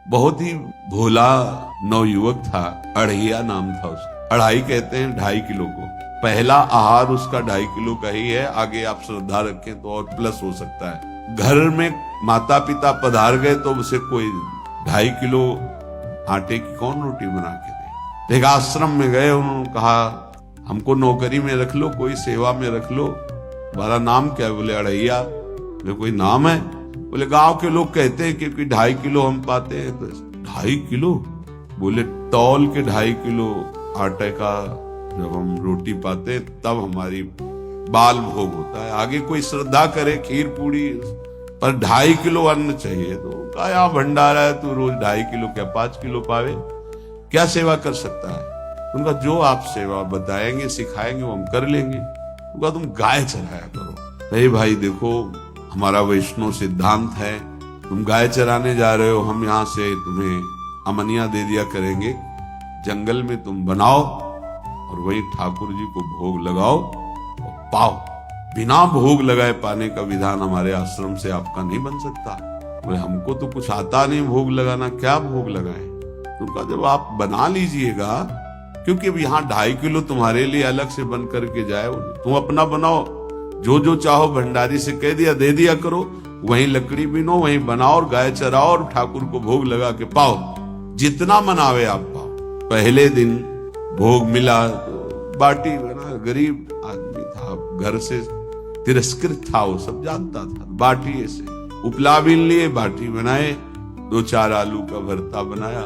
बहुत ही भोला नवयुवक था, अढ़ैया नाम था उसका। अढ़ाई कहते हैं 2.5 किलो को। पहला आहार उसका 2.5 किलो का ही है, आगे आप श्रद्धा रखें तो और प्लस हो सकता है। घर में माता पिता पधार गए तो उसे कोई 2.5 किलो आटे की कौन रोटी बना के दे। एक आश्रम में गए, उन्होंने कहा हमको नौकरी में रख लो, कोई सेवा में रख लो, तुम्हारा नाम क्या है? बोले अढ़ैया। बोले कोई नाम है? बोले गांव के लोग कहते हैं क्योंकि 2.5 किलो हम पाते हैं। तो 2.5 किलो? बोले तौल के 2.5 किलो आटे का जब हम रोटी पाते तब हमारी बाल भोग होता है। आगे कोई श्रद्धा करे खीर पूड़ी, पर 2.5 किलो अन्न चाहिए। तो कहा यहाँ भंडारा है, तू रोज 2.5 किलो क्या 5 किलो पावे, क्या सेवा कर सकता है? उनका जो आप सेवा बताएंगे सिखाएंगे वो हम कर लेंगे। उनका तुम गाय चराया करो। नहीं भाई देखो, हमारा वैष्णव सिद्धांत है, तुम गाय चराने जा रहे हो, हम यहाँ से तुम्हें अमनिया दे दिया करेंगे, जंगल में तुम बनाओ और वही ठाकुर जी को भोग लगाओ और पाओ। बिना भोग लगाए पाने का विधान हमारे आश्रम से आपका नहीं बन सकता। बोले हमको तो कुछ आता नहीं भोग लगाना, क्या भोग लगाए? तो कहा जब आप बना लीजिएगा, क्योंकि अब यहाँ 2.5 किलो तुम्हारे लिए अलग से बन करके जाए, तुम अपना बनाओ, जो जो चाहो भंडारी से कह दिया दे दिया करो, वहीं लकड़ी बिनो, वहीं बनाओ और गाय चराओ और ठाकुर को भोग लगा के पाओ, जितना मनावे आप पाओ। पहले दिन भोग मिला तो बाटी बना, गरीब आदमी था, घर से तिरस्कृत था, वो सब जानता था। बाटी ऐसे उपला बीन लिए, बाटी बनाए, 2-4 आलू का भरता बनाया,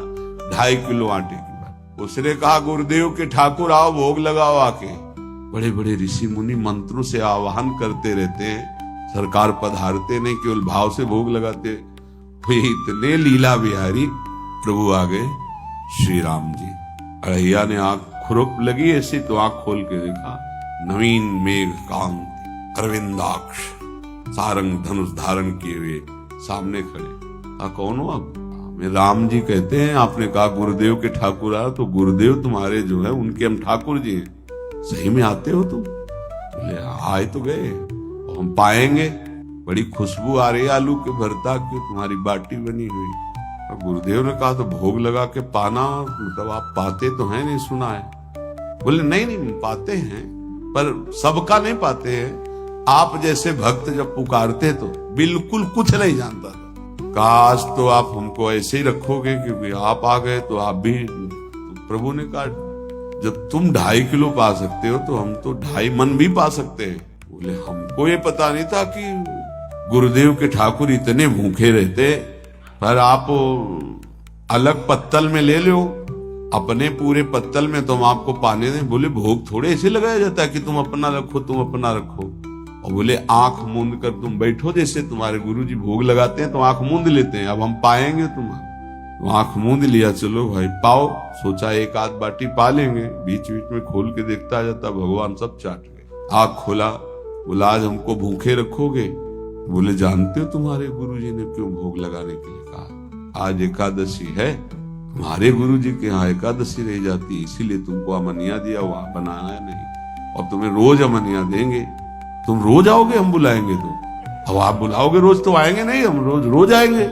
2.5 किलो आटे की बात। उसने कहा गुरुदेव के ठाकुर आओ भोग लगाओ आके। बड़े बड़े ऋषि मुनि मंत्रों से आवाहन करते रहते हैं, सरकार पधारते नहीं, केवल भाव से भोग लगाते। इतने लीला बिहारी प्रभु आ गए श्री राम जी। अढ़ैया ने आंख खुरप लगी ऐसी तो आंख खोल के देखा, नवीन मेघ कांत अरविंदाक्ष सारंग धनुष धारण किए हुए सामने खड़े। कौन हो आप? मैं राम जी कहते हैं। आपने कहा गुरुदेव के ठाकुर आ, तो गुरुदेव तुम्हारे जो है उनके हम ठाकुर जी हैं। सही में आते हो तुम? बोले आए तो गए, हम पाएंगे। बड़ी खुशबू आ रही है आलू के भरता की, तुम्हारी बाटी बनी हुई। और गुरुदेव ने कहा तो भोग लगा के पाना, मतलब आप पाते तो हैं? नहीं सुना है। बोले नहीं नहीं पाते हैं, पर सबका नहीं पाते हैं। आप जैसे भक्त जब पुकारते तो बिल्कुल कुछ नहीं जानता था। काश तो आप हमको ऐसे ही रखोगे, क्योंकि आप आ गए तो आप भी। तो प्रभु ने कहा जब तुम 2.5 किलो पा सकते हो तो हम तो 2.5 मन भी पा सकते हैं। बोले हमको ये पता नहीं था कि गुरुदेव के ठाकुर इतने भूखे रहते, पर आप अलग पत्तल में ले लो, अपने पूरे पत्तल में तुम आपको पाने दें। बोले भोग थोड़े ऐसे लगाया जाता है कि तुम अपना रखो, तुम अपना रखो। और बोले आंख मूंद कर तुम बैठो, जैसे तुम्हारे गुरुजी भोग लगाते हैं तो आंख मूंद लेते हैं, अब हम पाएंगे तुम्हारा। तो आंख मूंद लिया, चलो भाई पाओ। सोचा एक आध बाटी पा लेंगे, बीच बीच में खोल के देखता जाता, भगवान सब चाट गए। आंख खोला, बोला आज हमको भूखे रखोगे? बोले जानते हो तुम्हारे गुरुजी ने क्यों भोग लगाने के लिए कहा? आज एकादशी है, तुम्हारे गुरुजी के यहाँ एकादशी रह जाती, इसीलिए तुमको अमनिया दिया, वहां बनाया नहीं। और तुम्हें रोज अमनिया देंगे, तुम रोज आओगे, हम बुलाएंगे तो? अब आप बुलाओगे रोज तो आएंगे नहीं, हम रोज रोज आएंगे।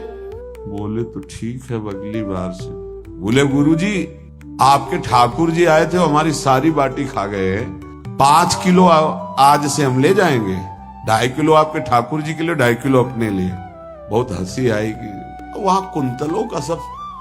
बोले तो ठीक है अगली बार से। बोले गुरुजी आपके ठाकुर जी आए थे, हमारी सारी बाटी खा गए, 5 किलो आज से हम ले जाएंगे, 2.5 किलो आपके ठाकुर जी के लिए, 2.5 किलो अपने लिए। बहुत हंसी आएगी। वहां कुंतलों का सब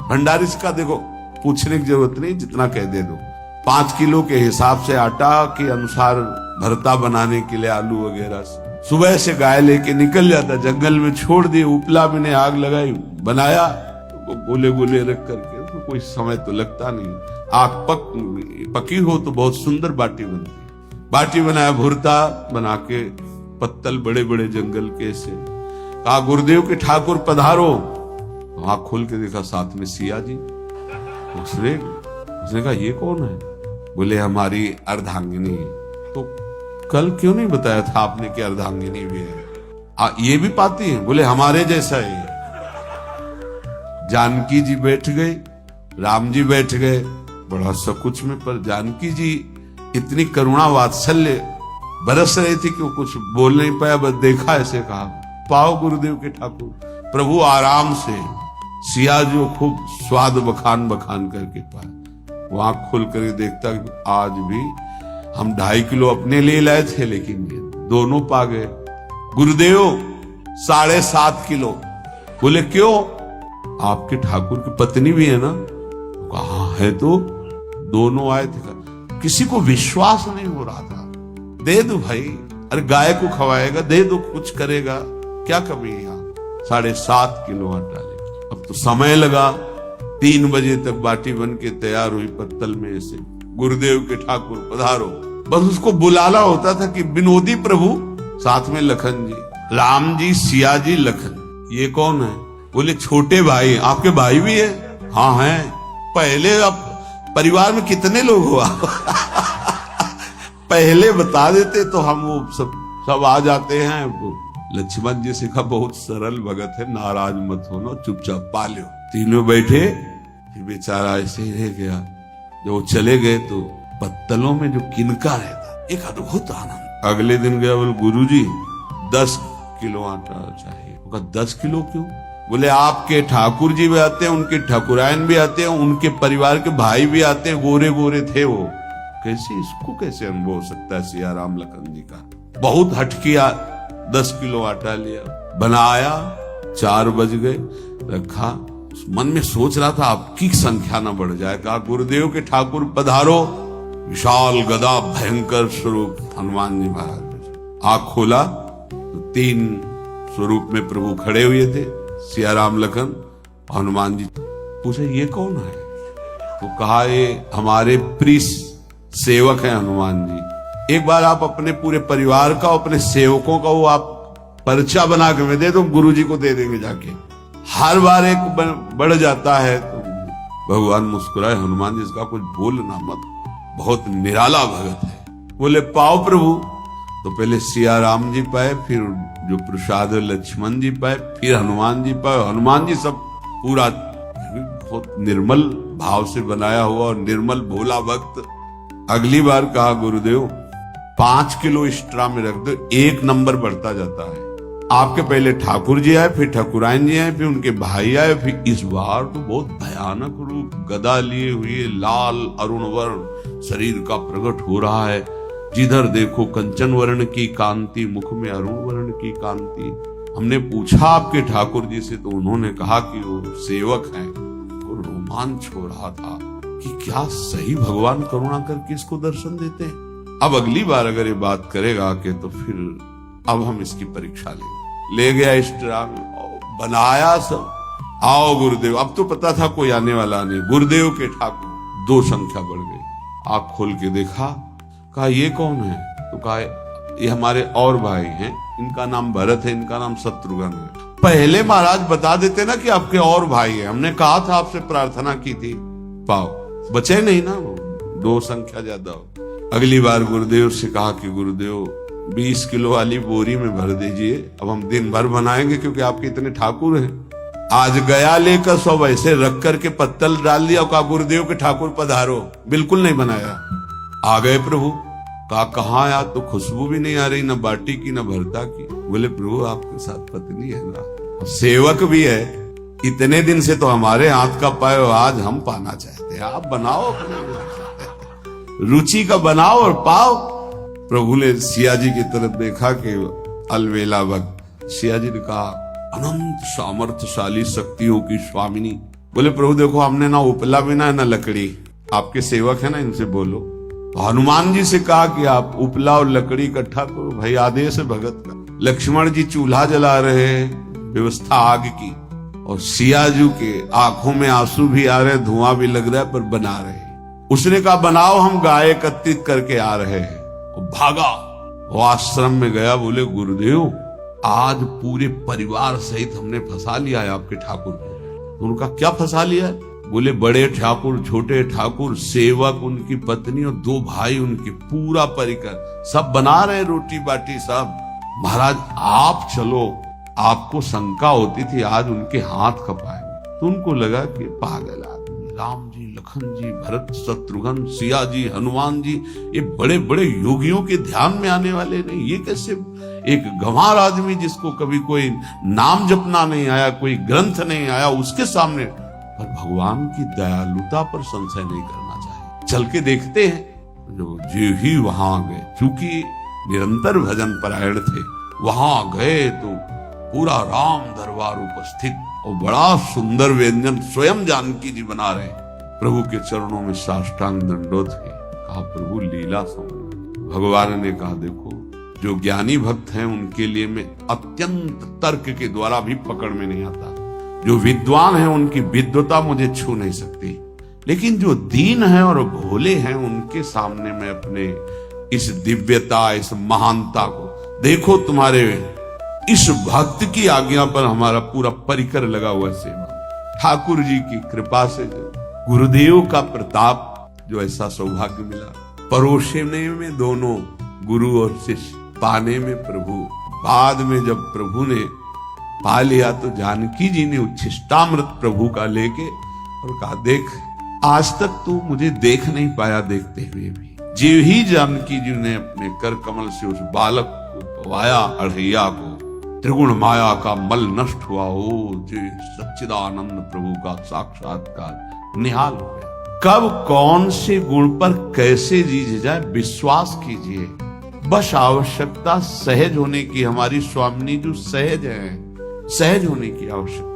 भंडारी का देखो, पूछने की जरूरत नहीं, जितना कह दे दो। 5 किलो के हिसाब से आटा के अनुसार भरता बनाने के लिए आलू वगैरह सुबह से गाय लेके निकल जाता, जंगल में छोड़ दिए, उपला में ने आग लगाई, बनाया, तो गोले गोले रख करके, तो कोई समय तो लगता नहीं। आग पकी हो तो बहुत सुंदर बाटी बनती। बाटी बनाया, भुरता बना के पत्तल बड़े बड़े जंगल के से। कहा गुरुदेव के ठाकुर पधारो। आंख खोल के देखा साथ में सिया जी। उसने कहा ये कौन है? बोले हमारी अर्धांगिनी है। तो कल क्यों नहीं बताया था आपने कि अर्धांगिनी भी है? ये भी पाती है? बोले हमारे जैसा है। जानकी जी बैठ गए, राम जी बैठ गए, बड़ा सकुच में, पर जानकी जी इतनी करुणा वात्सल्य बरस रही थी कि वो कुछ बोल नहीं पाया, बस देखा, ऐसे कहा पाओ गुरुदेव के ठाकुर। प्रभु आराम से सिया जो खूब स्वाद बखान बखान करके पाए, वो आंख खोल कर देखता आज भी हम 2.5 किलो अपने लिए लाए थे, लेकिन ये दोनों पा गए। गुरुदेव 7.5 किलो। बोले क्यों? आपके ठाकुर की पत्नी भी है ना? कहा है तो दोनों आए थे। किसी को विश्वास नहीं हो रहा था। दे दो भाई, अरे गाय को खवाएगा, दे दो, कुछ करेगा, क्या कमी है यहाँ? 7.5 किलो आटा ले। अब तो समय लगा, 3 बजे तक बाटी बन के तैयार हुई पत्तल में से। गुरुदेव के ठाकुर पधारो। बस उसको बुलाना होता था कि विनोदी प्रभु, साथ में लखन जी, राम जी, सिया जी, लखन। ये कौन है? बोले छोटे भाई। आपके भाई भी है? हाँ है। पहले आप परिवार में कितने लोग हो आप? पहले बता देते तो हम वो सब आ जाते हैं। लक्ष्मण जी से कहा बहुत सरल भगत है, नाराज मत होना, चुपचाप पा लो। तीनों बैठे, फिर बेचारा ऐसे ही रह गया। जब वो चले गए तो पत्तलों में जो किनका रहता, एक अद्भुत आनंद। अगले दिन गया, बोले गुरुजी 10 किलो आटा चाहिए। वो कहा 10 किलो क्यों? बोले आपके ठाकुर जी भी आते हैं, उनके ठाकुरायन भी आते हैं, उनके परिवार के भाई भी आते हैं, गोरे गोरे थे वो। कैसे, इसको कैसे अनुभव हो सकता है सिया राम लखन जी का? बहुत हट किया, 10 किलो आटा लिया, बनाया। 4 बज गए, रखा। मन में सोच रहा था आपकी संख्या ना बढ़ जाए। कहा गुरुदेव के ठाकुर पधारो। विशाल गदा भयंकर स्वरूप हनुमान जी महाराज। आंख खोला तो 3 स्वरूप में प्रभु खड़े हुए थे, सिया राम लखन। हनुमान जी पूछे ये कौन है? तो कहा ये हमारे प्रिय सेवक हैं हनुमान जी। एक बार आप अपने पूरे परिवार का, अपने सेवकों का वो आप पर्चा बना के मैं दे दो, गुरु जी को दे देंगे जाके। हर बार एक बढ़ जाता है तो भगवान मुस्कुराए। हनुमान जी इसका कुछ बोलना मत, बहुत निराला भगत है। बोले पाओ प्रभु। तो पहले सिया राम जी पाए, फिर जो प्रसाद लक्ष्मण जी पाए, फिर हनुमान जी पाए। हनुमान जी सब पूरा बहुत निर्मल भाव से बनाया हुआ और निर्मल भोला भक्त। अगली बार कहा गुरुदेव 5 किलो एक्स्ट्रा में रख दो, 1 नंबर बढ़ता जाता है। आपके पहले ठाकुर जी आए, फिर ठाकुरायन जी आए, फिर उनके भाई आए, फिर इस बार तो बहुत भयानक रूप, गदा लिए हुए, लाल अरुण वर्ण शरीर का प्रकट हो रहा है। जिधर देखो कंचन वर्ण की कांति, मुख में अरुण वर्ण की कांति। हमने पूछा आपके ठाकुर जी से तो उन्होंने कहा कि वो सेवक हैं। तो रोमांच हो रहा था कि क्या सही भगवान करुणा करके इसको दर्शन देते हैं। अब अगली बार अगर ये बात करेगा कि तो फिर अब हम इसकी परीक्षा ले गया एक्स्ट्रा बनाया सब। आओ गुरुदेव। अब तो पता था कोई आने वाला नहीं। गुरुदेव के ठाकुर 2 संख्या बढ़ गई। आंख खोल के देखा, कहा ये कौन है? तो कहा ये हमारे और भाई हैं, इनका नाम भरत है, इनका नाम शत्रुघ्न है। पहले महाराज बता देते ना कि आपके और भाई है, हमने कहा था आपसे प्रार्थना की थी। पाओ बचे नहीं ना, वो 2 संख्या ज्यादा हो। अगली बार गुरुदेव से कहा कि गुरुदेव 20 किलो वाली बोरी में भर दीजिए, अब हम दिन भर बनाएंगे क्योंकि आपके इतने ठाकुर हैं। आज गया लेकर सब ऐसे रख करके पत्तल डाल दिया और कहा गुरुदेव के ठाकुर पधारो। बिल्कुल नहीं बनाया। आ गए प्रभु। कहा कहाँ यार, तो खुशबू भी नहीं आ रही, ना बाटी की ना भरता की। बोले प्रभु आपके साथ पत्नी है ना, सेवक भी है, इतने दिन से तो हमारे हाथ का पाए, आज हम पाना चाहते हैं, आप बनाओ, रुचि का बनाओ और पाओ। प्रभु ने सिया जी की तरफ देखा कि अलवेला वक्त। सिया जी ने कहा अनंत सामर्थ्यशाली शक्तियों की स्वामिनी। बोले प्रभु देखो हमने ना उपला बिना है ना लकड़ी, आपके सेवक है ना, इनसे बोलो। तो हनुमान जी से कहा कि आप उपला और लकड़ी इकट्ठा करो, भाई आदेश है भगत का। लक्ष्मण जी चूल्हा जला रहे हैं, व्यवस्था आग की, और सिया जी के आंखों में आंसू भी आ रहे, धुआं भी लग रहा है, पर बना रहे। उसने कहा बनाओ, हम गाय एकत्रित करके आ रहे हैं। और भागा, वो आश्रम में गया। बोले गुरुदेव आज पूरे परिवार सहित हमने फंसा लिया है आपके ठाकुर को। तो उनका क्या फंसा लिया है? बोले बड़े ठाकुर, छोटे ठाकुर, सेवक, उनकी पत्नी और 2 भाई उनके, पूरा परिकर सब बना रहे रोटी बाटी सब। महाराज आप चलो, आपको शंका होती थी आज उनके हाथ खपाएंगे। तो उनको लगा कि पागल आदमी, राम जी, लखन जी, भरत, शत्रुघ्न, सिया जी, हनुमान जी, ये बड़े बड़े योगियों के ध्यान में आने वाले नहीं। ये कैसे एक गंवार आदमी जिसको कभी कोई नाम जपना नहीं आया, कोई ग्रंथ नहीं आया, उसके सामने। पर भगवान की दयालुता पर संशय नहीं करना चाहिए। चल के देखते हैं। जो ही वहां गए, चूंकि निरंतर भजन परायण थे, वहां गए तो पूरा राम दरबार उपस्थित और बड़ा सुंदर व्यंजन स्वयं जानकी जी बना रहे। प्रभु के चरणों में साष्टांग दंडोत है। कहा प्रभु लीला समझ। भगवान ने कहा देखो, जो ज्ञानी भक्त हैं उनके लिए मैं अत्यंत तर्क के द्वारा भी पकड़ में नहीं आता। जो विद्वान हैं उनकी विद्वता मुझे छू नहीं सकती, लेकिन जो दीन हैं और भोले हैं उनके सामने मैं अपने इस दिव्यता, इस महानता को देखो। तुम्हारे इस भक्त की आज्ञा पर हमारा पूरा परिकर लगा हुआ सेवा। ठाकुर जी की कृपा से, गुरुदेव का प्रताप, जो ऐसा सौभाग्य मिला। परोसने में दोनों गुरु और शिष्य, पाने में प्रभु। बाद में जब प्रभु ने पा लिया तो जानकी जी ने उच्छिष्टामृत प्रभु का लेके और कहा देख, आज तक तू मुझे देख नहीं पाया देखते हुए भी। जीव ही जानकी जी ने अपने कर कमल से उस बालक को पवाया, अढ़ैया को। त्रिगुण माया का मल नष्ट हुआ हो, जो सच्चिदानंद प्रभु का साक्षात्कार निहाल हो गया। कब कौन से गुण पर कैसे जी जाए विश्वास कीजिए। बस आवश्यकता सहज होने की। हमारी स्वामिनी जो सहज है, सहज होने की आवश्यकता।